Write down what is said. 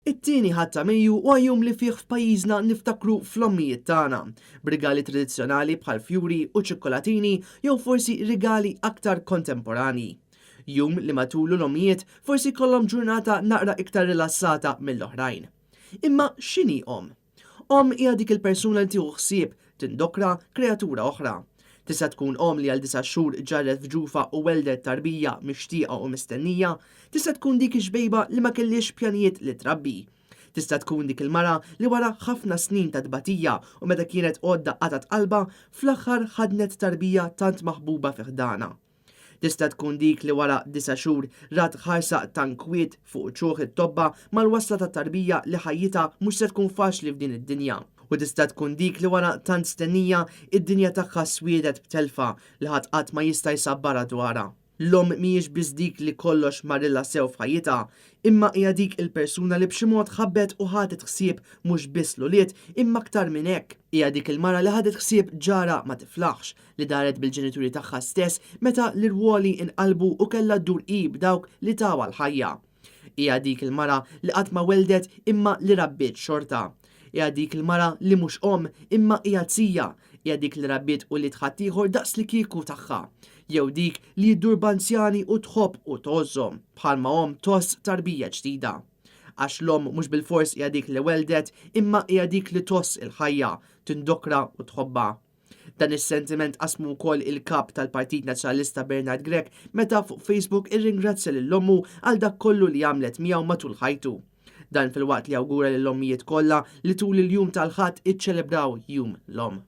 It-tieni ħadd ta' Mejju huwa jum li fih f'pajjiżna niftakru fl-ommijiet tagħna, b'rigali tradizzjonali bħal fjuri u ċikkolatini jew forsi rigali aktar kontemporani. Jum li matulu l-ommijiet forsi kollhom ġurnata naqra iktar rilassata mill-oħrajn. Imma x'inhi Om? Om hija dik il-persuna li tieħu ħsieb tindokra kreatura oħra. Tista' tkun Om li għal 9 xhur ġarret f'ġufa u weldet tarbija mixtieqa u mistennija, tista' tkun dik ix-xbejba li ma kellix pjanijiet li trabbi. Tista' tkun dik il-mara li wara ħafna snin ta' tbatija u meta kienet għodda qatat qalba fl-aħħar ħadnet tarbija tant maħbuba fi ħdana. Tista' tkun dik li wara 9 xhur rat ħarsaq tankwiet fuq ċuħ it-tobba mal-wasla ta' tarbija li ħajjita mhux se tkun faċli f'din id-dinja. U tista' tkun dik li wara tant stennija id-dinja tagħha swiedet b'telfa li ħadd qatt ma jista' jsabbara dwarha. L-om mhijiex biss dik li kollox marilla sew f'ħajjitha, imma hija dik il-persuna li b'xi mod ħabbet u ħadet ħsieb mhux biss l-ulied imma aktar minn hekk. Hija dik il-mara li ħadet ħsieb ġara ma tiflaħx li daret bil-ġenituri tagħha stess meta l-irwoli inqalbu u kellha ddur qib dawk li tawa l-ħajja. Hija dik il-mara li qatt ma weldet imma li rabbiet xorta. Hija dik il-mara li mhux Om imma hija tzija, hija dik li rabbiet u li tħadd ieħor daqs li kieku tagħha, jew dik li jiddur b'anzjani u tħobb u tgħożhom bħalma Om toss tarbija ġdida. Għax l-Om mhux bil-fors hija dik li weldet imma hija dik li toss il-ħajja, tindokra u tħobba. Dan is-sentiment qasmu wkoll il-kap tal-Partit Nazzjonalista Bernard Grech meta fuq Facebook irringrazzja lil-ommu għal dak kollu li għamlet miegħu matul ħajtu. Dan fil-waqt li awgura lill-ommijiet kollha li tul il-jum tal-ħadd iċċelebraw jum l-Om.